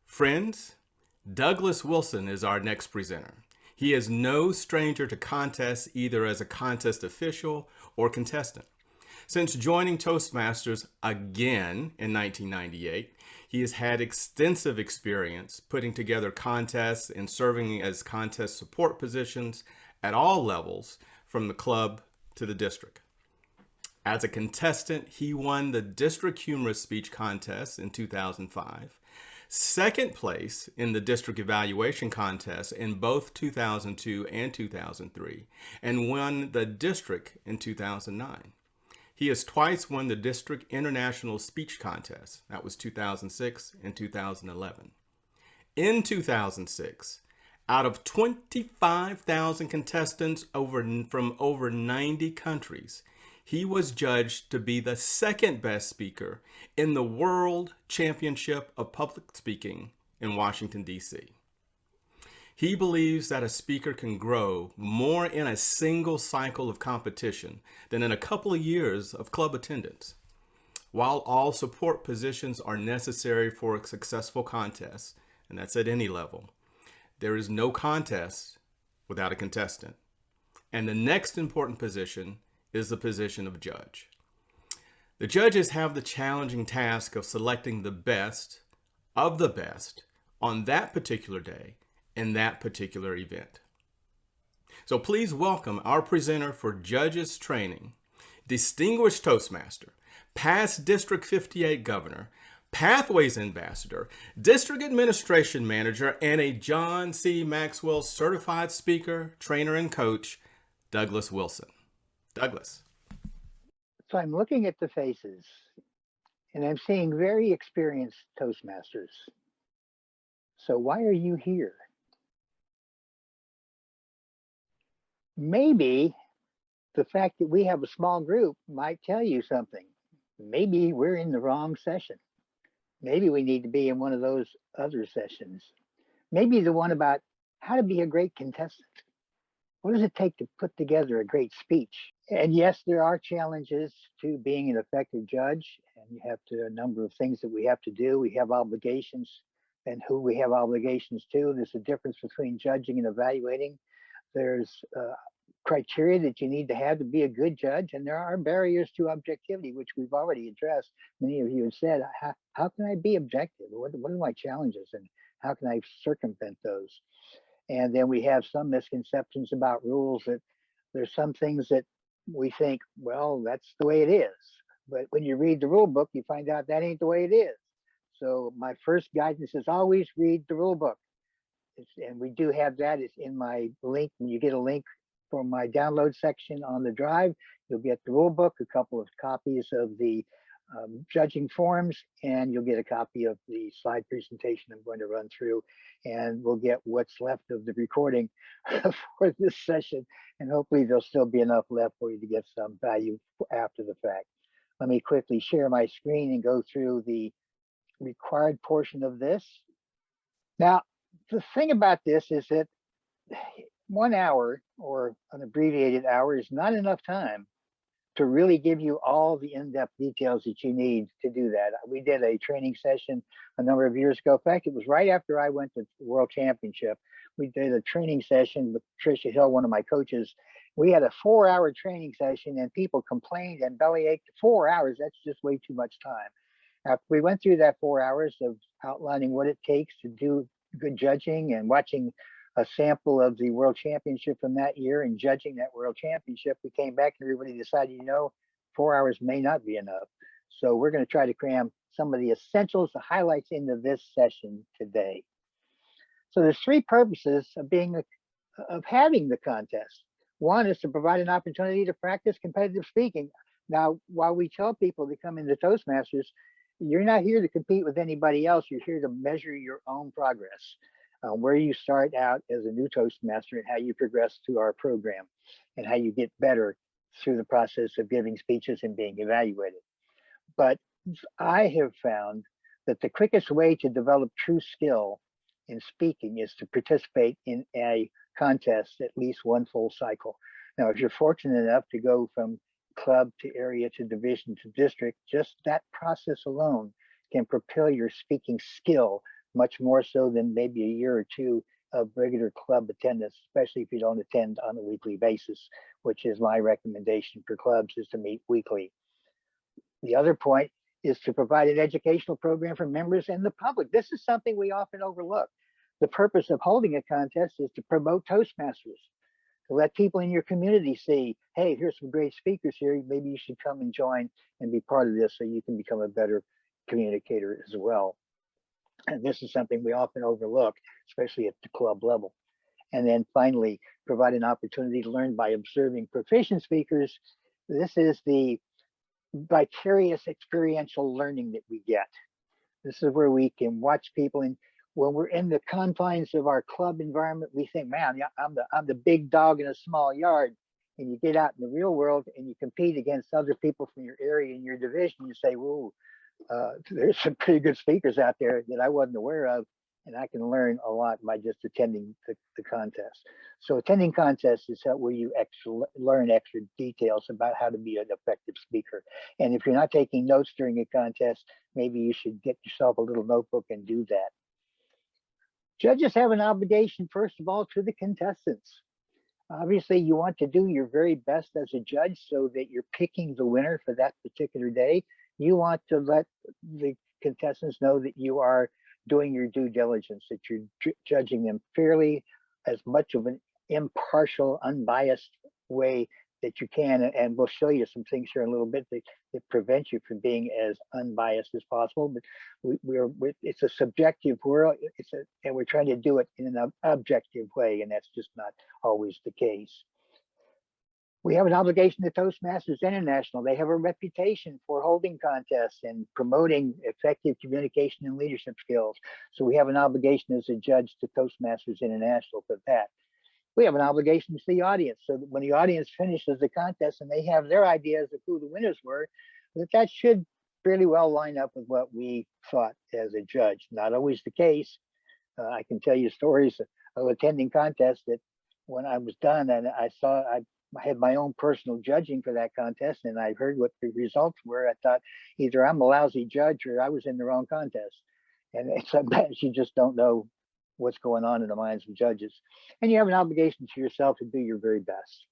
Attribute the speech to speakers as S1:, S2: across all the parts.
S1: Friends, Douglas Wilson is our next presenter. He is no stranger to contests either as a contest official or contestant. Since joining Toastmasters again in 1998, he has had extensive experience putting together contests and serving as contest support positions at all levels, from the club to the district. As a contestant, he won the District Humorous Speech Contest in 2005, second place in the District Evaluation Contest in both 2002 and 2003, and won the District in 2009. He has twice won the District International Speech Contest. That was 2006 and 2011. In 2006, out of 25,000 contestants from over 90 countries, he was judged to be the second best speaker in the World Championship of Public Speaking in Washington, D.C. He believes that a speaker can grow more in a single cycle of competition than in a couple of years of club attendance. While all support positions are necessary for a successful contest, and that's at any level, there is no contest without a contestant. And the next important position is the position of judge. The judges have the challenging task of selecting the best of the best on that particular day in that particular event. So please welcome our presenter for judges training, distinguished Toastmaster, past District 58 governor, Pathways Ambassador, District Administration Manager, and a John C. Maxwell certified speaker, trainer, and coach, Douglas Wilson. Douglas.
S2: So I'm looking at the faces and I'm seeing very experienced Toastmasters. So why are you here? Maybe the fact that we have a small group might tell you something. Maybe we're in the wrong session. Maybe we need to be in one of those other sessions. Maybe the one about how to be a great contestant. What does it take to put together a great speech? And yes, there are challenges to being an effective judge, and you have a number of things that we have to do. We have obligations, and who we have obligations to. There's a difference between judging and evaluating. There's criteria that you need to have to be a good judge, and there are barriers to objectivity, which we've already addressed. Many of you have said, how can I be objective? What are my challenges, and how can I circumvent those? And then we have some misconceptions about rules, that there's some things that we think, well, that's the way it is. But when you read the rule book, you find out that ain't the way it is. So my first guidance is always read the rule book. And we do have that. It's in my link. When you get a link for my download section on the drive, you'll get the rule book, a couple of copies of the judging forms, and you'll get a copy of the slide presentation I'm going to run through, and we'll get what's left of the recording for this session, and hopefully there'll still be enough left for you to get some value after the fact. Let me quickly share my screen and go through the required portion of this. Now, the thing about this is that 1 hour, or an abbreviated hour, is not enough time to really give you all the in-depth details that you need to do that. We did a training session a number of years ago. In fact, it was right after I went to the World Championship. We did a training session with Tricia Hill, one of my coaches. We had a 4-hour training session, and people complained and bellyached. 4 hours, that's just way too much time. After we went through that 4 hours of outlining what it takes to do good judging and watching a sample of the World Championship from that year and judging that World Championship, we came back and everybody decided, 4 hours may not be enough. So we're going to try to cram some of the essentials, the highlights into this session today. So there's 3 purposes of having the contest. One is to provide an opportunity to practice competitive speaking. Now, while we tell people to come into Toastmasters, you're not here to compete with anybody else. You're here to measure your own progress. Where you start out as a new Toastmaster and how you progress through our program and how you get better through the process of giving speeches and being evaluated. But I have found that the quickest way to develop true skill in speaking is to participate in a contest at least one full cycle. Now, if you're fortunate enough to go from club to area to division to district, just that process alone can propel your speaking skill much more so than maybe a year or two of regular club attendance, especially if you don't attend on a weekly basis, which is my recommendation for clubs, is to meet weekly. The other point is to provide an educational program for members and the public. This is something we often overlook. The purpose of holding a contest is to promote Toastmasters, to let people in your community see, hey, here's some great speakers here. Maybe you should come and join and be part of this so you can become a better communicator as well. And this is something we often overlook, especially at the club level. And then finally, provide an opportunity to learn by observing proficient speakers. This is the vicarious experiential learning that we get. This is where we can watch people, and when we're in the confines of our club environment, we think, man, yeah, I'm the big dog in a small yard. And you get out in the real world and you compete against other people from your area and your division. You say, whoa, there's some pretty good speakers out there that I wasn't aware of, and I can learn a lot by just attending the contest. So attending contests is where you learn extra details about how to be an effective speaker. And if you're not taking notes during a contest, maybe you should get yourself a little notebook and do that. Judges have an obligation, first of all, to the contestants. Obviously, you want to do your very best as a judge so that you're picking the winner for that particular day. You want to let the contestants know that you are doing your due diligence, that you're judging them fairly, as much of an impartial, unbiased way that you can. And we'll show you some things here in a little bit that prevent you from being as unbiased as possible. But it's a subjective world, and we're trying to do it in an objective way, and that's just not always the case. We have an obligation to Toastmasters International. They have a reputation for holding contests and promoting effective communication and leadership skills. So we have an obligation as a judge to Toastmasters International for that. We have an obligation to the audience, so that when the audience finishes the contest and they have their ideas of who the winners were, that should fairly well line up with what we thought as a judge. Not always the case. I can tell you stories of attending contests that when I was done and I had my own personal judging for that contest, and I heard what the results were, I thought either I'm a lousy judge or I was in the wrong contest. And sometimes you just don't know what's going on in the minds of judges. And you have an obligation to yourself to do your very best.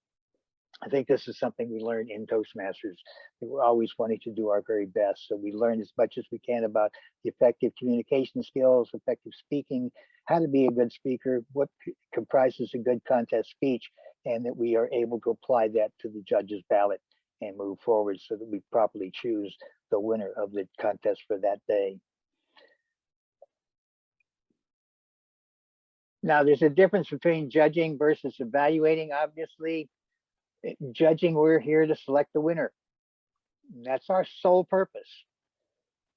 S2: I think this is something we learn in Toastmasters, that we're always wanting to do our very best. So we learn as much as we can about the effective communication skills, effective speaking, how to be a good speaker, what comprises a good contest speech, and that we are able to apply that to the judge's ballot and move forward so that we properly choose the winner of the contest for that day. Now, there's a difference between judging versus evaluating. Obviously, judging, we're here to select the winner. That's our sole purpose.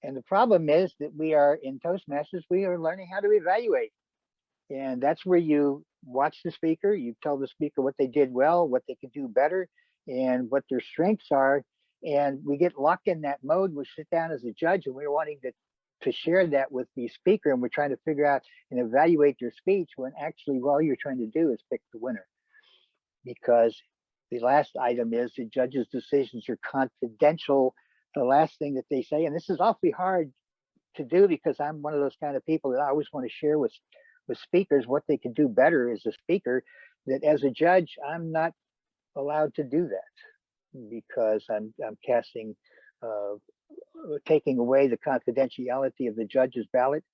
S2: And the problem is that we are in Toastmasters, we are learning how to evaluate. And that's where you watch the speaker, you tell the speaker what they did well, what they could do better, and what their strengths are. And we get locked in that mode. We sit down as a judge and we're wanting to share that with the speaker, and we're trying to figure out and evaluate their speech when actually all you're trying to do is pick the winner. Because the last item is the judge's decisions are confidential. The last thing that they say, and this is awfully hard to do because I'm one of those kind of people that I always want to share with speakers what they can do better as a speaker, that as a judge, I'm not allowed to do that because I'm casting, taking away the confidentiality of the judge's ballot.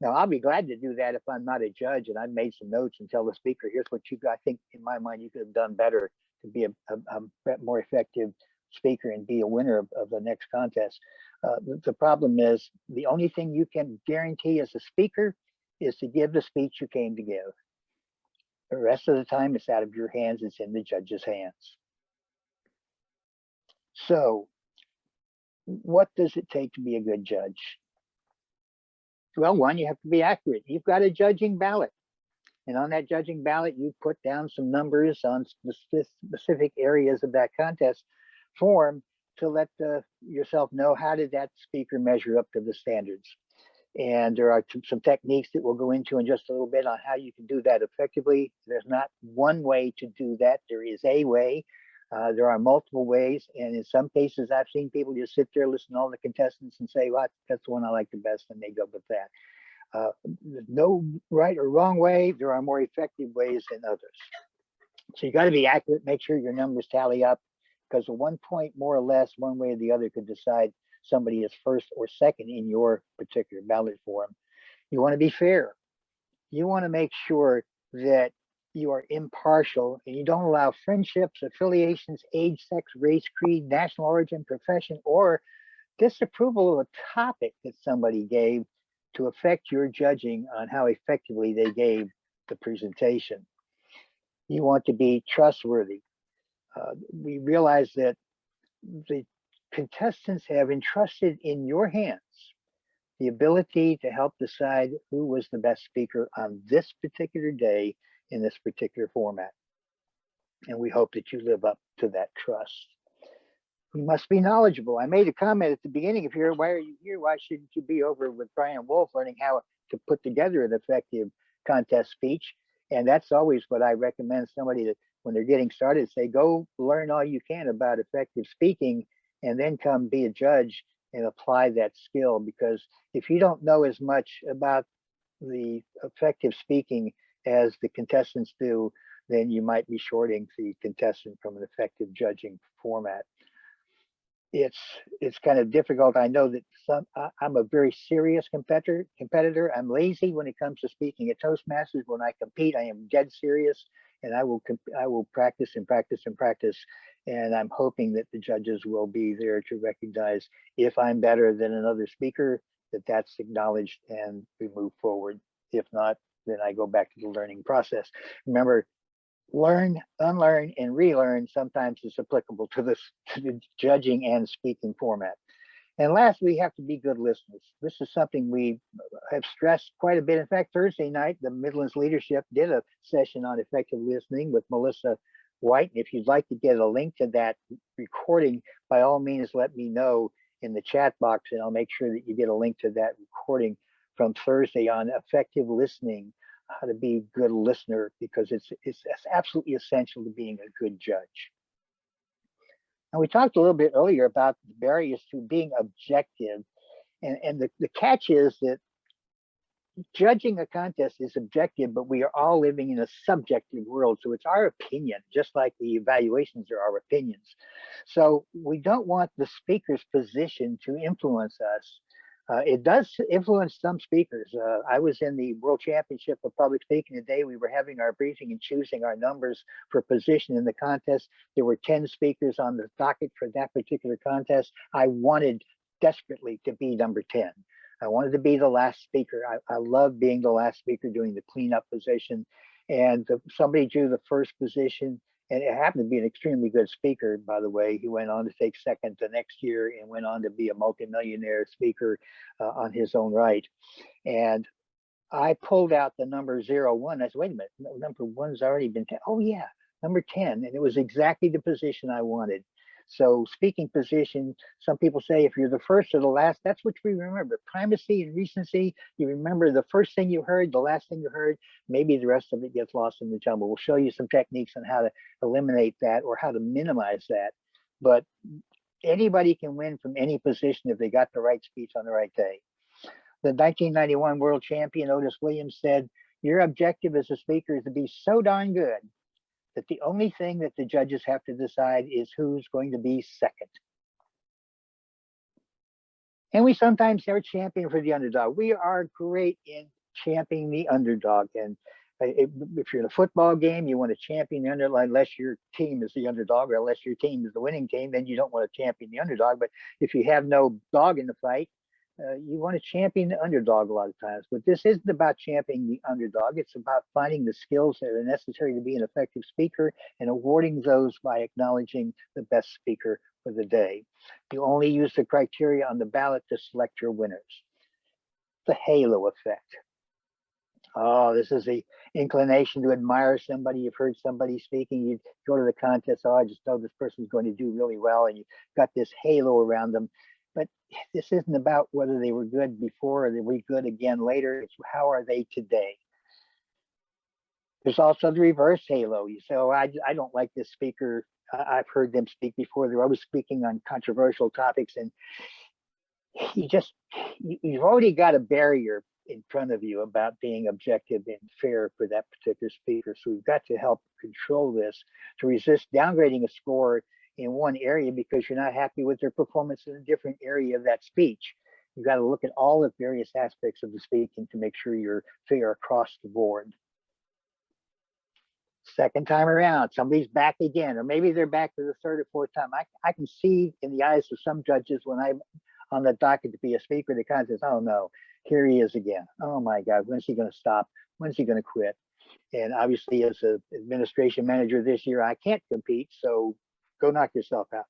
S2: Now, I'll be glad to do that if I'm not a judge and I've made some notes and tell the speaker, here's what you got. I think in my mind, you could have done better to be a more effective speaker and be a winner of the next contest. The problem is the only thing you can guarantee as a speaker is to give the speech you came to give. The rest of the time, it's out of your hands. It's in the judge's hands. So what does it take to be a good judge? Well, one, you have to be accurate. You've got a judging ballot. And on that judging ballot, you put down some numbers on specific areas of that contest form to let yourself know how did that speaker measure up to the standards. And there are some techniques that we'll go into in just a little bit on how you can do that effectively. There's not one way to do that. There is a way. There are multiple ways. And in some cases, I've seen people just sit there, listen to all the contestants and say, well, that's the one I like the best, and they go with that. There's no right or wrong way. There are more effective ways than others. So you got to be accurate, make sure your numbers tally up, because 1 point more or less, one way or the other, could decide somebody is first or second in your particular ballot form. You want to be fair. You want to make sure that you are impartial and you don't allow friendships, affiliations, age, sex, race, creed, national origin, profession, or disapproval of a topic that somebody gave to affect your judging on how effectively they gave the presentation. You want to be trustworthy. We realize that the contestants have entrusted in your hands the ability to help decide who was the best speaker on this particular day in this particular format. And we hope that you live up to that trust. You must be knowledgeable. I made a comment at the beginning, if you're, why are you here? Why shouldn't you be over with Brian Wolf learning how to put together an effective contest speech? And that's always what I recommend somebody that when they're getting started, say, go learn all you can about effective speaking and then come be a judge and apply that skill. Because if you don't know as much about the effective speaking as the contestants do, then you might be shorting the contestant from an effective judging format. It's kind of difficult. I know that I'm a very serious competitor. I'm lazy when it comes to speaking at Toastmasters. When I compete, I am dead serious, and I will practice and practice and practice. And I'm hoping that the judges will be there to recognize if I'm better than another speaker, that's acknowledged and we move forward. If not, then I go back to the learning process. Remember, learn, unlearn, and relearn sometimes is applicable to the judging and speaking format. And last, we have to be good listeners. This is something we have stressed quite a bit. In fact, Thursday night, the Midlands leadership did a session on effective listening with Melissa White. And if you'd like to get a link to that recording, by all means, let me know in the chat box, and I'll make sure that you get a link to that recording from Thursday on effective listening, how to be a good listener, because it's absolutely essential to being a good judge. And we talked a little bit earlier about the barriers to being objective. And the catch is that judging a contest is objective, but we are all living in a subjective world. So it's our opinion, just like the evaluations are our opinions. So we don't want the speaker's position to influence us. It does influence some speakers. I was in the World Championship of Public Speaking today. We were having our briefing and choosing our numbers for position in the contest. There were 10 speakers on the docket for that particular contest. I wanted desperately to be number 10. I wanted to be the last speaker. I love being the last speaker doing the cleanup position. And somebody drew the first position, and it happened to be an extremely good speaker, by the way. He went on to take second the next year and went on to be a multimillionaire speaker on his own right. And I pulled out the number 01. I said, wait a minute, number one's already been 10. Oh yeah, number 10. And it was exactly the position I wanted. So speaking position, some people say if you're the first or the last, that's what we remember. Primacy and recency, you remember the first thing you heard, the last thing you heard, maybe the rest of it gets lost in the jumble. We'll show you some techniques on how to eliminate that or how to minimize that. But anybody can win from any position if they got the right speech on the right day. The 1991 world champion, Otis Williams, said, your objective as a speaker is to be so darn good that the only thing that the judges have to decide is who's going to be second. And we sometimes are champion for the underdog. We are great in championing the underdog. And if you're in a football game, you want to champion the underdog, unless your team is the underdog or unless your team is the winning team, then you don't want to champion the underdog. But if you have no dog in the fight, you want to champion the underdog a lot of times. But this isn't about championing the underdog. It's about finding the skills that are necessary to be an effective speaker and awarding those by acknowledging the best speaker for the day. You only use the criteria on the ballot to select your winners. The halo effect. Oh, this is the inclination to admire somebody. You've heard somebody speaking, you go to the contest, oh, I just know this person's going to do really well, and you've got this halo around them. But this isn't about whether they were good before or they were good again later. It's how are they today? There's also the reverse halo. You say, oh, I don't like this speaker. I've heard them speak before. They're always speaking on controversial topics. And you've already got a barrier in front of you about being objective and fair for that particular speaker. So we've got to help control this to resist downgrading a score in one area because you're not happy with their performance in a different area of that speech. You've got to look at all the various aspects of the speaking to make sure you're fair across the board. Second time around, somebody's back again, or maybe they're back for the third or fourth time. I can see in the eyes of some judges when I'm on the docket to be a speaker, they kind of says, oh no, here he is again. Oh my God, when's he going to stop? When's he going to quit? And obviously, as an administration manager this year, I can't compete, so go knock yourself out.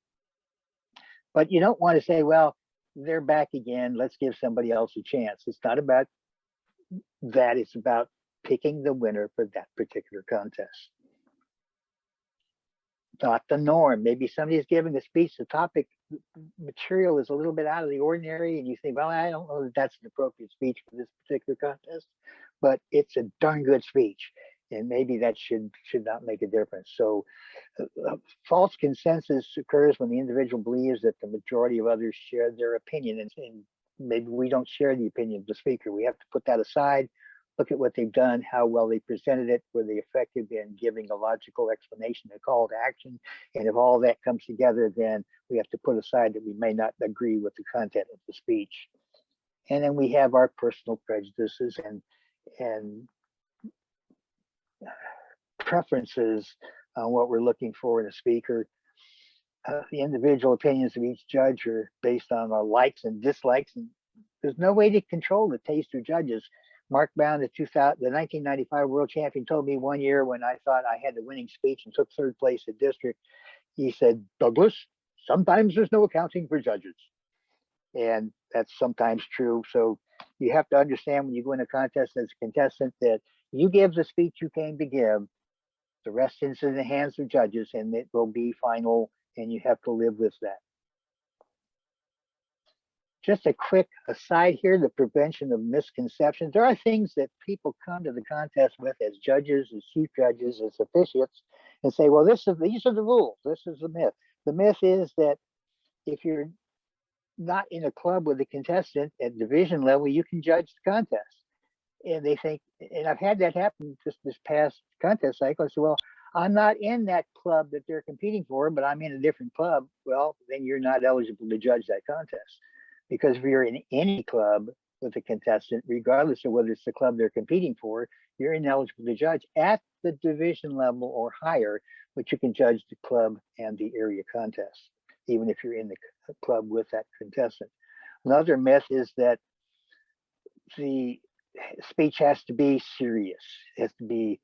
S2: But you don't want to say, well, they're back again, let's give somebody else a chance. It's not about that. It's about picking the winner for that particular contest. Not the norm. Maybe somebody's giving a speech, the topic material is a little bit out of the ordinary, and you think, well, I don't know that that's an appropriate speech for this particular contest, but it's a darn good speech, and maybe that should not make a difference. So false consensus occurs when the individual believes that the majority of others share their opinion, and maybe we don't share the opinion of the speaker. We have to put that aside, look at what they've done, how well they presented it, were they effective in giving a logical explanation, a call to action. And if all that comes together, then we have to put aside that we may not agree with the content of the speech. And then we have our personal prejudices and preferences on what we're looking for in a speaker. The individual opinions of each judge are based on our likes and dislikes, and there's no way to control the taste of judges. Mark Brown, the 1995 world champion, told me one year when I thought I had the winning speech and took third place at district, he said, Douglas, sometimes there's no accounting for judges. And that's sometimes true. So you have to understand when you go in a contest as a contestant that you give the speech you came to give, the rest is in the hands of judges, and it will be final, and you have to live with that. Just a quick aside here, the prevention of misconceptions. There are things that people come to the contest with as judges, as chief judges, as officiates, and say, well, these are the rules. This is the myth. The myth is that if you're not in a club with a contestant at division level, you can judge the contest. And they think, and I've had that happen just this past contest cycle. I said, well, I'm not in that club that they're competing for, but I'm in a different club. Well, then you're not eligible to judge that contest. Because if you're in any club with a contestant, regardless of whether it's the club they're competing for, you're ineligible to judge at the division level or higher, but you can judge the club and the area contest, even if you're in the club with that contestant. Another myth is that the speech has to be serious, it has to be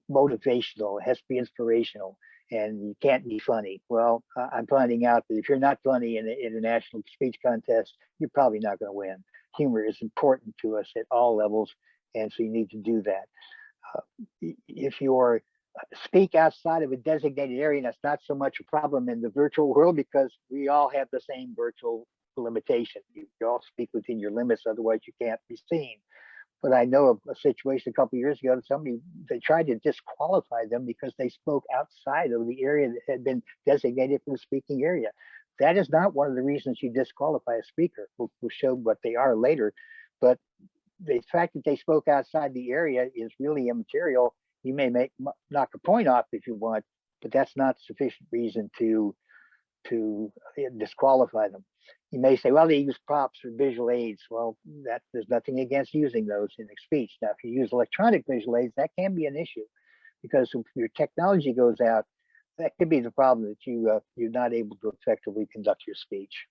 S2: motivational, it has to be inspirational, and you can't be funny. Well, I'm finding out that if you're not funny in an international speech contest, you're probably not going to win. Humor is important to us at all levels, and so you need to do that. If you're speak outside of a designated area, that's not so much a problem in the virtual world because we all have the same virtual limitation. You all speak within your limits, otherwise you can't be seen. But I know of a situation a couple of years ago that they tried to disqualify them because they spoke outside of the area that had been designated for the speaking area. That is not one of the reasons you disqualify a speaker. We'll show what they are later. But the fact that they spoke outside the area is really immaterial. You may knock a point off if you want, but that's not sufficient reason to disqualify them. You may say, well, they use props or visual aids. Well, there's nothing against using those in a speech. Now, if you use electronic visual aids, that can be an issue because if your technology goes out, that could be the problem that you're not able to effectively conduct your speech.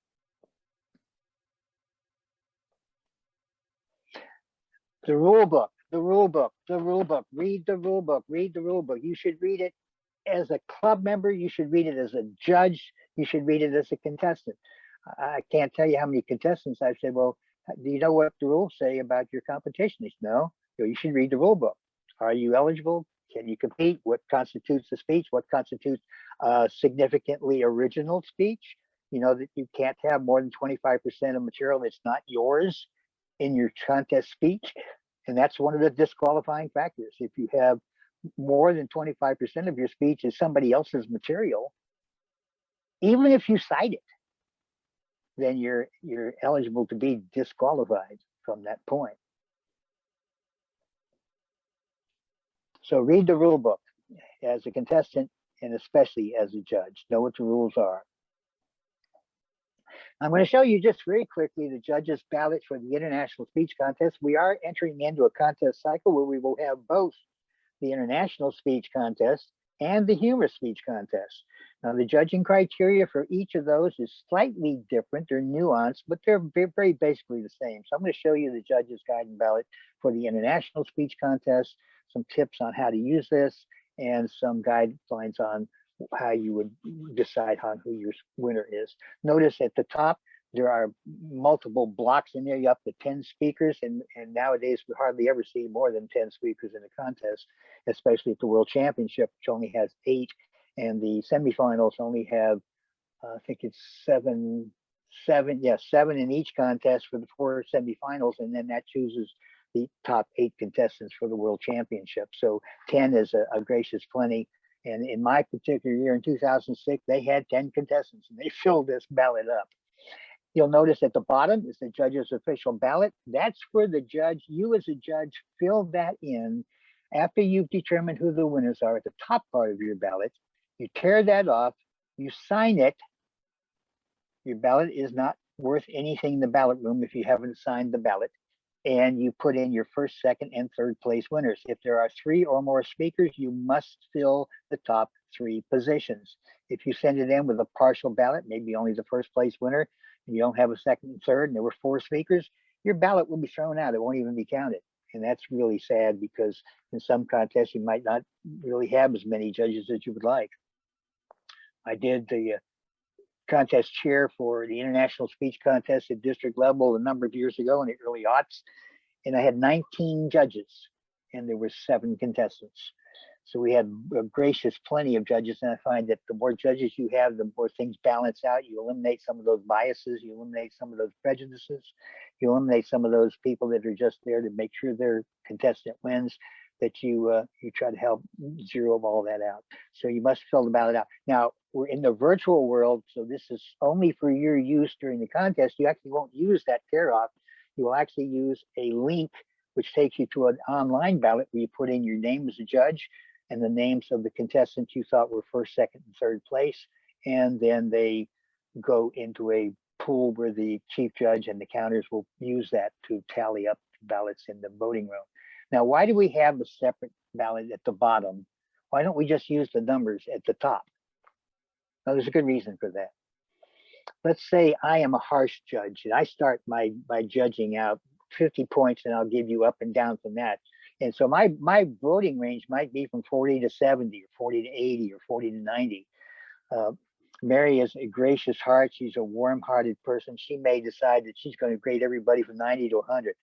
S2: The rule book. Read the rule book. You should read it as a club member. You should read it as a judge. You should read it as a contestant. I can't tell you how many contestants I've said, well, do you know what the rules say about your competition? No, you should read the rule book. Are you eligible? Can you compete? What constitutes a speech? What constitutes a significantly original speech? You know that you can't have more than 25% of material that's not yours in your contest speech. And that's one of the disqualifying factors. If you have more than 25% of your speech is somebody else's material, even if you cite it, then you're eligible to be disqualified from that point. So read the rule book as a contestant and especially as a judge. Know what the rules are. I'm going to show you just very quickly the judges' ballot for the International Speech Contest. We are entering into a contest cycle where we will have both the International Speech Contest and the Humor Speech Contest. Now, the judging criteria for each of those is slightly different. They're nuanced, but they're very basically the same. So I'm going to show you the judges' guide and ballot for the International Speech Contest, some tips on how to use this, and some guidelines on how you would decide on who your winner is. Notice at the top, there are multiple blocks in there. You up to 10 speakers, and nowadays we hardly ever see more than 10 speakers in a contest, especially at the World Championship, which only has 8, and the semifinals only have, I think it's seven in each contest for the 4 semifinals, and then that chooses the top 8 contestants for the World Championship. So 10 is a gracious plenty. And in my particular year in 2006, they had 10 contestants, and they filled this ballot up. You'll notice at the bottom is the judge's official ballot. That's where the judge, you as a judge, fill that in after you've determined who the winners are at the top part of your ballot. You tear that off, you sign it. Your ballot is not worth anything in the ballot room if you haven't signed the ballot. And you put in your first, second, and third place winners. If there are 3 or more speakers, you must fill the top 3 positions. If you send it in with a partial ballot, maybe only the first place winner, and you don't have a second and third, and there were 4 speakers, your ballot will be thrown out. It won't even be counted. And that's really sad, because in some contests, you might not really have as many judges as you would like. I did the contest chair for the International Speech Contest at district level a number of years ago in the early aughts, and I had 19 judges, and there were 7 contestants. So we had a gracious plenty of judges, and I find that the more judges you have, the more things balance out. You eliminate some of those biases, you eliminate some of those prejudices, you eliminate some of those people that are just there to make sure their contestant wins, that you try to help zero all that out. So you must fill the ballot out. Now, we're in the virtual world, so this is only for your use during the contest. You actually won't use that tear off. You will actually use a link which takes you to an online ballot where you put in your name as a judge and the names of the contestants you thought were first, second, and third place. And then they go into a pool where the chief judge and the counters will use that to tally up ballots in the voting room. Now, why do we have a separate ballot at the bottom? Why don't we just use the numbers at the top? Now, there's a good reason for that. Let's say I am a harsh judge, and I start by judging out 50 points, and I'll give you up and down from that. And so my voting range might be from 40 to 70, or 40 to 80, or 40 to 90. Mary is a gracious heart. She's a warm-hearted person. She may decide that she's going to grade everybody from 90 to 100.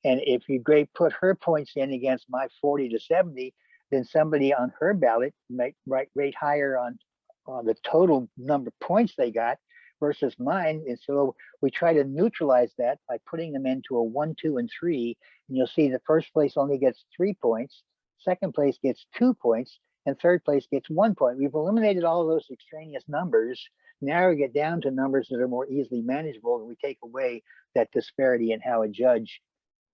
S2: And if you put her points in against my 40 to 70, then somebody on her ballot might rate higher on the total number of points they got versus mine. And so we try to neutralize that by putting them into a 1, 2, and 3. And you'll see the first place only gets 3 points, second place gets 2 points, and third place gets 1 point. We've eliminated all of those extraneous numbers, narrowing it down to numbers that are more easily manageable, and we take away that disparity in how a judge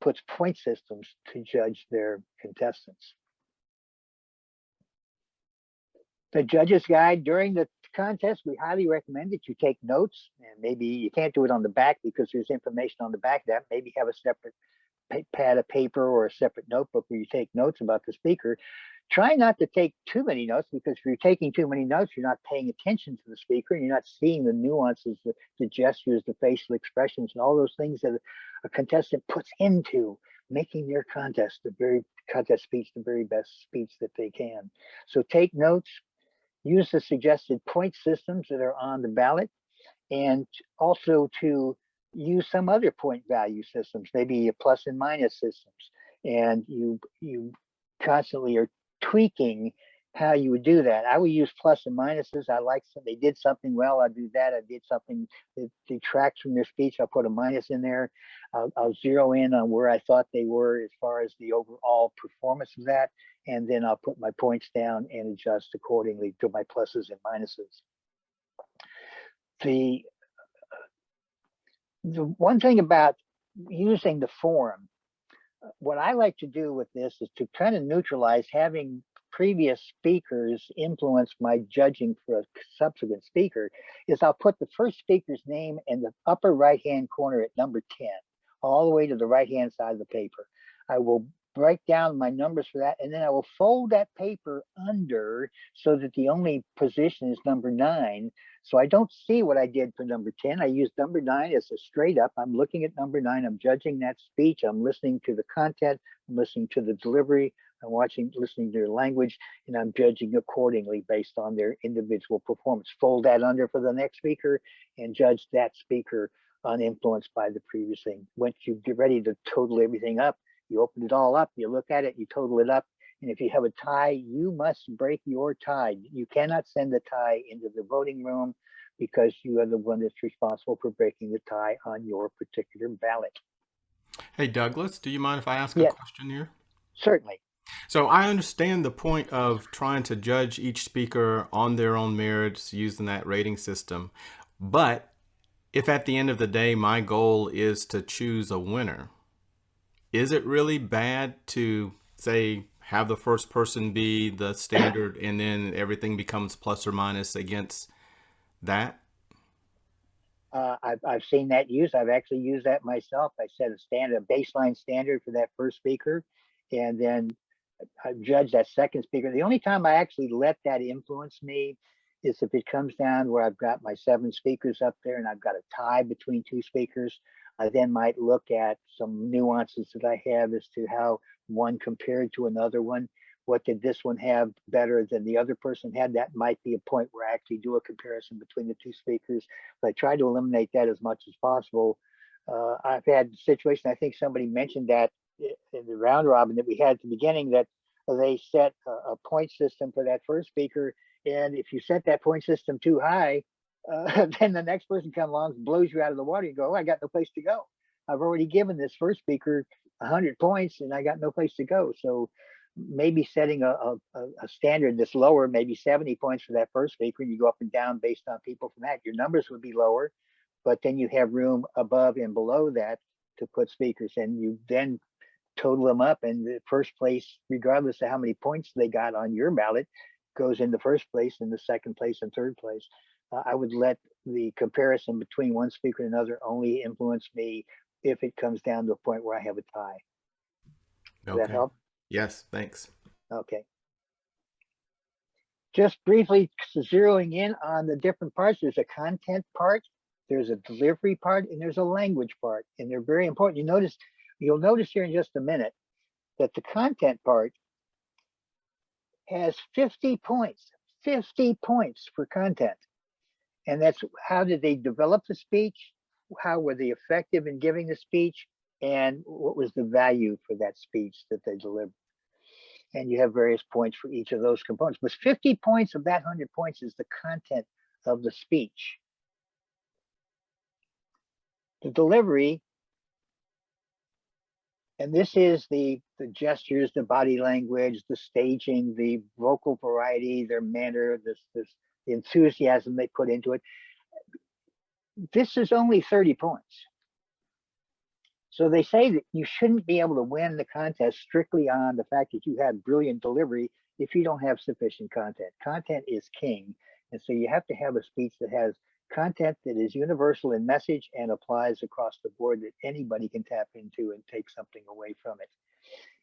S2: puts point systems to judge their contestants. The judge's guide during the contest, we highly recommend that you take notes, and maybe you can't do it on the back because there's information on the back of that. Maybe have a separate pad of paper or a separate notebook where you take notes about the speaker. Try not to take too many notes, because if you're taking too many notes, you're not paying attention to the speaker, and you're not seeing the nuances, the gestures, the facial expressions, and all those things that a contestant puts into making their contest speech the very best speech that they can. So take notes, use the suggested point systems that are on the ballot, and also to use some other point value systems, maybe plus and minus systems. And you constantly are tweaking how you would do that. I would use plus and minuses. I like they did something well, I'll do that. I did something that detracts from their speech, I'll put a minus in there. I'll zero in on where I thought they were as far as the overall performance of that, and then I'll put my points down and adjust accordingly to my pluses and minuses. The one thing about using the forum, what I like to do with this is to kind of neutralize having previous speakers influence my judging for a subsequent speaker. Is I'll put the first speaker's name in the upper right hand corner at number 10, all the way to the right hand side of the paper. I will break down my numbers for that, and then I will fold that paper under so that the only position is number 9. So I don't see what I did for number 10. I use number 9 as a straight up. I'm looking at number 9. I'm judging that speech. I'm listening to the content. I'm listening to the delivery. I'm listening to their language, and I'm judging accordingly based on their individual performance. Fold that under for the next speaker and judge that speaker uninfluenced by the previous thing. Once you get ready to total everything up, you open it all up, you look at it, you total it up. And if you have a tie, you must break your tie. You cannot send the tie into the voting room because you are the one that's responsible for breaking the tie on your particular ballot.
S1: Hey, Douglas, do you mind if I ask a
S2: Yes,
S1: question here?
S2: certainly.
S1: So I understand the point of trying to judge each speaker on their own merits using that rating system. But if at the end of the day, my goal is to choose a winner, is it really bad to say have the first person be the standard and then everything becomes plus or minus against that?
S2: I've seen that used. I've actually used that myself. I set a baseline standard for that first speaker, and then I judge that second speaker. The only time I actually let that influence me is if it comes down where I've got my 7 speakers up there and I've got a tie between 2 speakers. I then might look at some nuances that I have as to how one compared to another one. What did this one have better than the other person had? That might be a point where I actually do a comparison between the 2 speakers. But I try to eliminate that as much as possible. I've had situations, I think somebody mentioned that in the round robin that we had at the beginning, that they set a point system for that first speaker. And if you set that point system too high, then the next person comes along, blows you out of the water. You go, oh, I got no place to go. I've already given this first speaker 100 points and I got no place to go. So maybe setting a standard that's lower, maybe 70 points for that first speaker, and you go up and down based on people from that. Your numbers would be lower, but then you have room above and below that to put speakers, and you then total them up, and the first place, regardless of how many points they got on your ballot, goes in the first place, and the second place, and third place. I would let the comparison between one speaker and another only influence me if it comes down to a point where I have a tie. Does that
S1: Okay.
S2: help?
S1: Yes, thanks.
S2: Okay. Just briefly zeroing in on the different parts, there's a content part, there's a delivery part, and there's a language part, and they're very important. You'll notice here in just a minute that the content part has 50 points, 50 points for content. And that's how did they develop the speech? How were they effective in giving the speech? And what was the value for that speech that they delivered? And you have various points for each of those components. But 50 points of that 100 points is the content of the speech. The delivery, and this is the gestures, the body language, the staging, the vocal variety, their manner, the enthusiasm they put into it. This is only 30 points. So they say that you shouldn't be able to win the contest strictly on the fact that you had brilliant delivery if you don't have sufficient content. Content is king. And so you have to have a speech that has content that is universal in message and applies across the board, that anybody can tap into and take something away from it.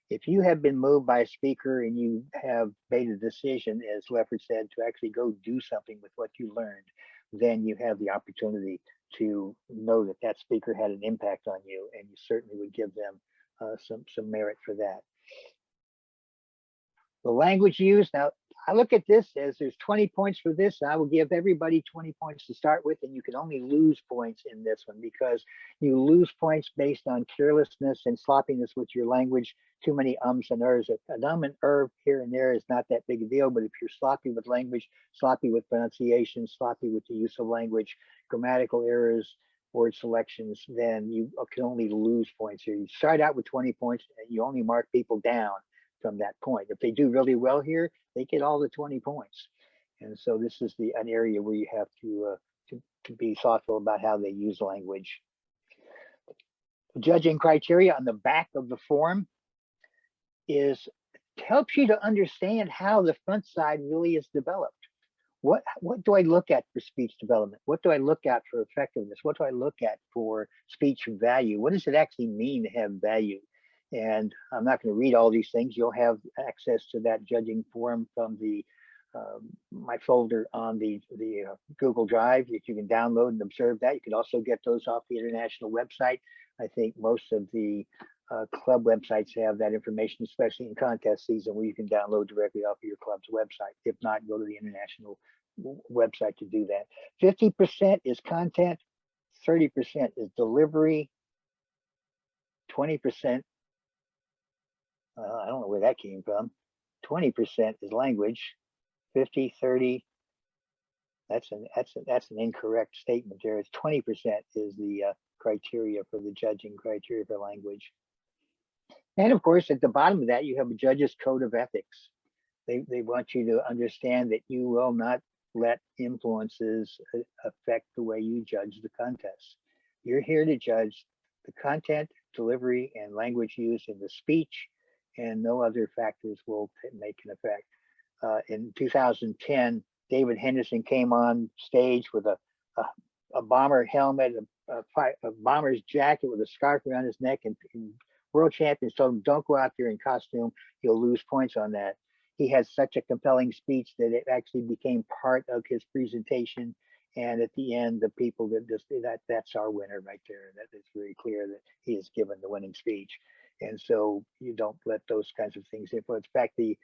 S2: If you have been moved by a speaker and you have made a decision, as Lefford said, to actually go do something with what you learned, then you have the opportunity to know that that speaker had an impact on you, and you certainly would give them some merit for that. The language used, now I look at this as there's 20 points for this. I will give everybody 20 points to start with, and you can only lose points in this one because you lose points based on carelessness and sloppiness with your language, too many ums and ers. An and here and there is not that big a deal, but if you're sloppy with language, sloppy with pronunciation, sloppy with the use of language, grammatical errors, word selections, then you can only lose points here. You start out with 20 points and you only mark people down from that point. If they do really well here, they get all the 20 points. And so this is an area where you have to be thoughtful about how they use language. The judging criteria on the back of the form is helps you to understand how the front side really is developed. What do I look at for speech development? What do I look at for effectiveness? What do I look at for speech value? What does it actually mean to have value? And I'm not going to read all these things. You'll have access to that judging forum from the my folder on the Google Drive that you can download and observe that. You can also get those off the international website. I think most of the club websites have that information, especially in contest season, where you can download directly off of your club's website. If not, go to the international website to do that. 50% is content, 30% is delivery, 20%, I don't know where that came from, 20% is language, 50, 30, that's an incorrect statement there. It's 20% is the criteria for the judging criteria for language. And of course, at the bottom of that, you have a judge's code of ethics. They want you to understand that you will not let influences affect the way you judge the contest. You're here to judge the content, delivery, and language used in the speech, and no other factors will make an effect. In 2010, David Henderson came on stage with a bomber helmet, a bomber's jacket with a scarf around his neck, and world champions told him, don't go out there in costume, you'll lose points on that. He had such a compelling speech that it actually became part of his presentation. And at the end, the people that's our winner right there. That is very clear that he has given the winning speech. And so you don't let those kinds of things influence. In fact, the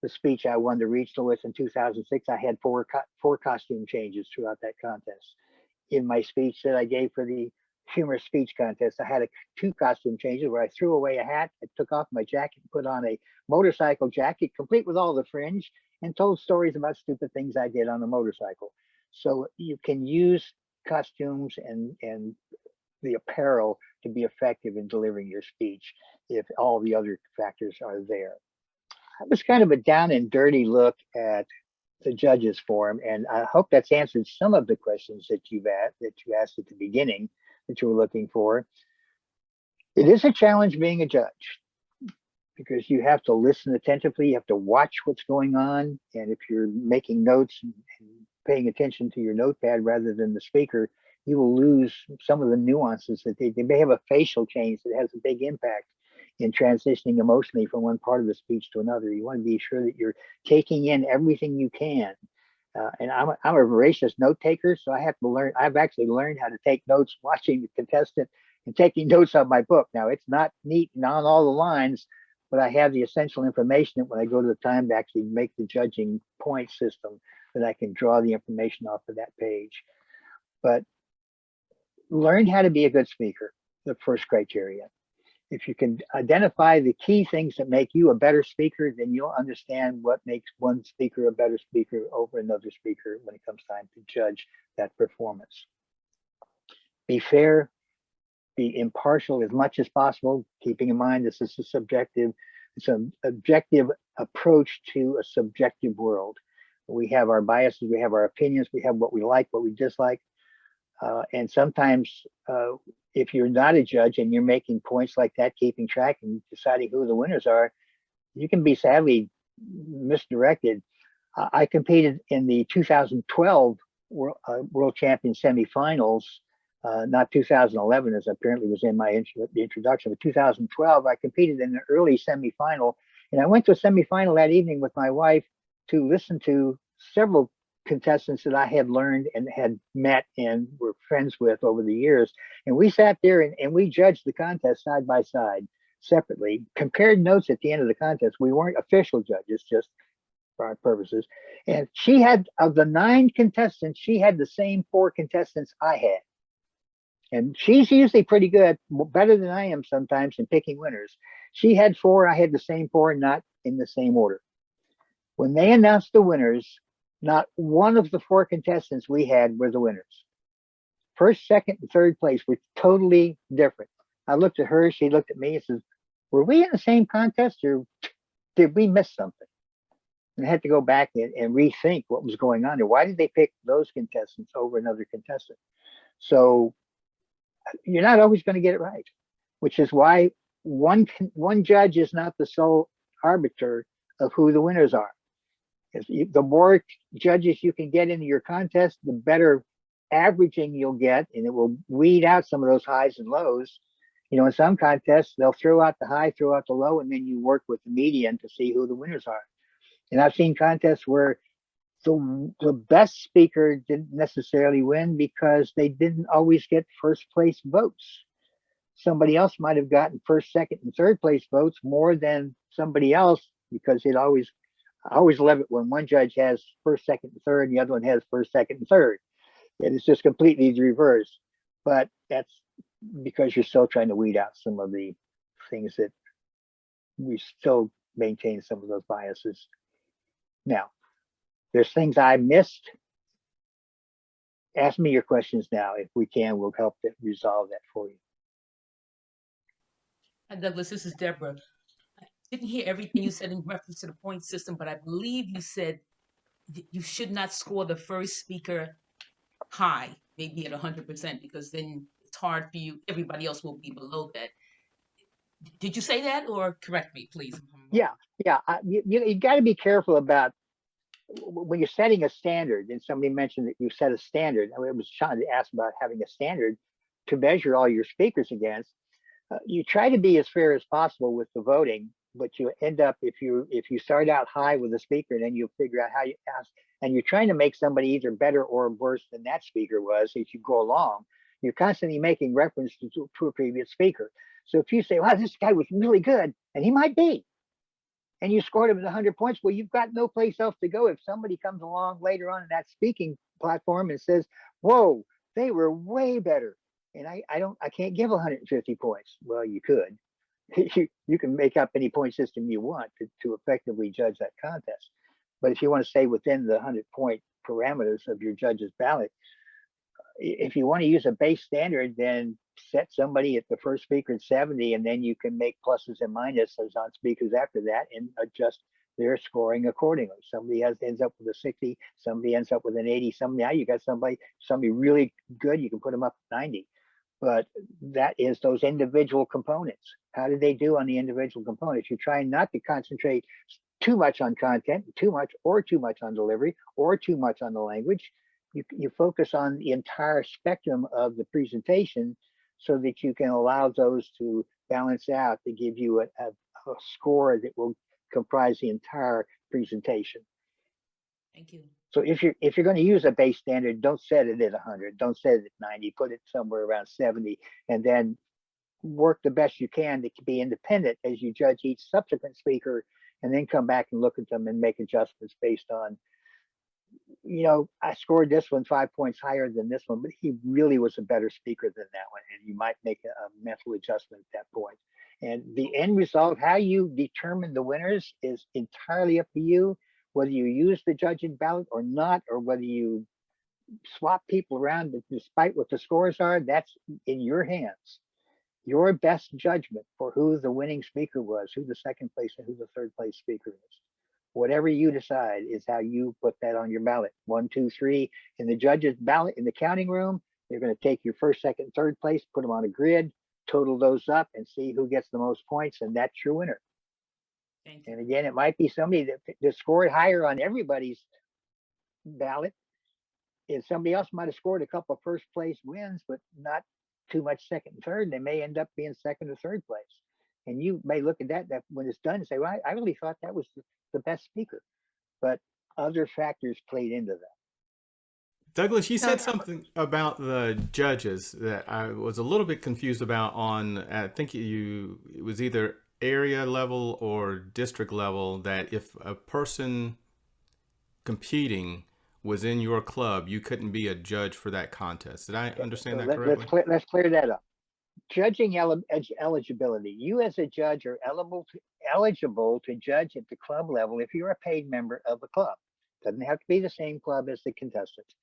S2: speech I won the regional with in 2006, I had four costume changes throughout that contest. In my speech that I gave for the humorous speech contest, I had two costume changes where I threw away a hat, I took off my jacket, put on a motorcycle jacket, complete with all the fringe, and told stories about stupid things I did on a motorcycle. So you can use costumes and the apparel to be effective in delivering your speech if all the other factors are there. That was kind of a down and dirty look at the judges forum, and I hope that's answered some of the questions that you asked at the beginning that you were looking for. It is a challenge being a judge because you have to listen attentively, you have to watch what's going on, and if you're making notes and paying attention to your notepad rather than the speaker, you will lose some of the nuances that they may have a facial change that has a big impact in transitioning emotionally from one part of the speech to another. You want to be sure that you're taking in everything you can. And I'm a voracious note taker, so I have to learn. I've actually learned how to take notes watching the contestant and taking notes on my book. Now, it's not neat and on all the lines, but I have the essential information that when I go to the time to actually make the judging point system, that I can draw the information off of that page. But learn how to be a good speaker, the first criteria. If you can identify the key things that make you a better speaker, then you'll understand what makes one speaker a better speaker over another speaker when it comes time to judge that performance. Be fair, be impartial as much as possible, keeping in mind this is it's an objective approach to a subjective world. We have our biases, we have our opinions, we have what we like, what we dislike. And sometimes if you're not a judge and you're making points like that, keeping track and deciding who the winners are, you can be sadly misdirected. I competed in the 2012 World Champion semifinals, not 2011, as apparently was in my introduction, but 2012, I competed in the early semifinal. And I went to a semifinal that evening with my wife to listen to several contestants that I had learned and had met and were friends with over the years. And we sat there and we judged the contest side by side separately, compared notes at the end of the contest. We weren't official judges, just for our purposes. And she had, of the 9 contestants, she had the same 4 contestants I had. And she's usually pretty good, better than I am sometimes in picking winners. She had 4, I had the same 4, not in the same order. When they announced the winners, not one of the 4 contestants we had were the winners. First, second, and third place were totally different. I looked at her, she looked at me and says, were we in the same contest or did we miss something? And I had to go back and rethink what was going on there. Why did they pick those contestants over another contestant? So you're not always going to get it right, which is why one judge is not the sole arbiter of who the winners are. The more judges you can get into your contest, the better averaging you'll get, and it will weed out some of those highs and lows. In some contests, they'll throw out the high, throw out the low, and then you work with the median to see who the winners are. And I've seen contests where the best speaker didn't necessarily win because they didn't always get first place votes. Somebody else might have gotten first, second, and third place votes more than somebody else, because I always love it when one judge has first, second, and third, and the other one has first, second, and third. And it's just completely the reverse. But that's because you're still trying to weed out some of the things that we still maintain some of those biases. Now, there's things I missed. Ask me your questions now. If we can, we'll help resolve that for you.
S3: Hi, Douglas, this is Deborah. I didn't hear everything you said in reference to the point system, but I believe you said you should not score the first speaker high, maybe at 100%, because then it's hard for you. Everybody else will be below that. Did you say that, or correct me, please?
S2: Yeah. You got to be careful about when you're setting a standard. And somebody mentioned that you set a standard. I was trying to ask about having a standard to measure all your speakers against. You try to be as fair as possible with the voting, but you end up, if you start out high with a speaker, then you figure out how you ask, and you're trying to make somebody either better or worse than that speaker was as you go along. You're constantly making reference to a previous speaker. So if you say, wow, this guy was really good, and he might be, and you scored him at 100 points, well, you've got no place else to go. If somebody comes along later on in that speaking platform and says, whoa, they were way better, and I can't give 150 points. Well, you could. You can make up any point system you want to effectively judge that contest. But if you want to stay within the 100-point parameters of your judge's ballot, if you want to use a base standard, then set somebody at the first speaker at 70, and then you can make pluses and minuses on speakers after that and adjust their scoring accordingly. Somebody ends up with a 60, somebody ends up with an 80. Now you got somebody really good, you can put them up to 90. But that is those individual components. How did they do on the individual components? You're trying not to concentrate too much on content, too much on delivery, or too much on the language. You focus on the entire spectrum of the presentation so that you can allow those to balance out to give you a score that will comprise the entire presentation.
S3: Thank you.
S2: So if you're going to use a base standard, don't set it at 100, don't set it at 90, put it somewhere around 70, and then work the best you can to be independent as you judge each subsequent speaker, and then come back and look at them and make adjustments based on, I scored this one 5 points higher than this one, but he really was a better speaker than that one. And you might make a mental adjustment at that point. And the end result, how you determine the winners, is entirely up to you, whether you use the judging ballot or not, or whether you swap people around despite what the scores are. That's in your hands. Your best judgment for who the winning speaker was, who the second place and who the third place speaker is. Whatever you decide is how you put that on your ballot. 1, 2, 3. In the judge's ballot, in the counting room, you're going to take your first, second, third place, put them on a grid, total those up, and see who gets the most points, and that's your winner.
S3: Thank you.
S2: And again, it might be somebody that scored higher on everybody's ballot, and somebody else might have scored a couple of first place wins, but not too much second and third. They may end up being second or third place. And you may look at that when it's done and say, well, I really thought that was the best speaker, but other factors played into that.
S1: Douglas, you said something about the judges that I was a little bit confused about I think it was either area level or district level, that if a person competing was in your club, you couldn't be a judge for that contest. Did I understand that correctly?
S2: Let's clear that up. Judging eligibility. You as a judge are eligible to judge at the club level if you're a paid member of a club. Doesn't have to be the same club as the contestants.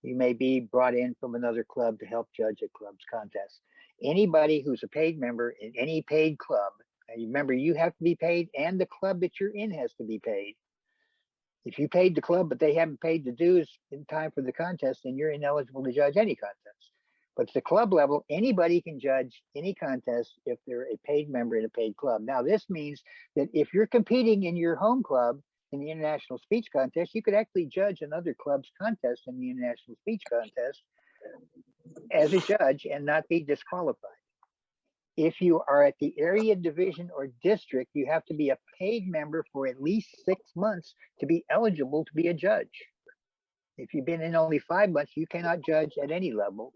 S2: You may be brought in from another club to help judge a club's contest. Anybody who's a paid member in any paid club, and remember, you have to be paid, and the club that you're in has to be paid. If you paid the club but they haven't paid the dues in time for the contest, then you're ineligible to judge any contest. But at the club level, anybody can judge any contest if they're a paid member in a paid club. Now, this means that if you're competing in your home club in the international speech contest, you could actually judge another club's contest in the international speech contest as a judge and not be disqualified. If you are at the area, division, or district, you have to be a paid member for at least 6 months to be eligible to be a judge. If you've been in only 5 months, you cannot judge at any level.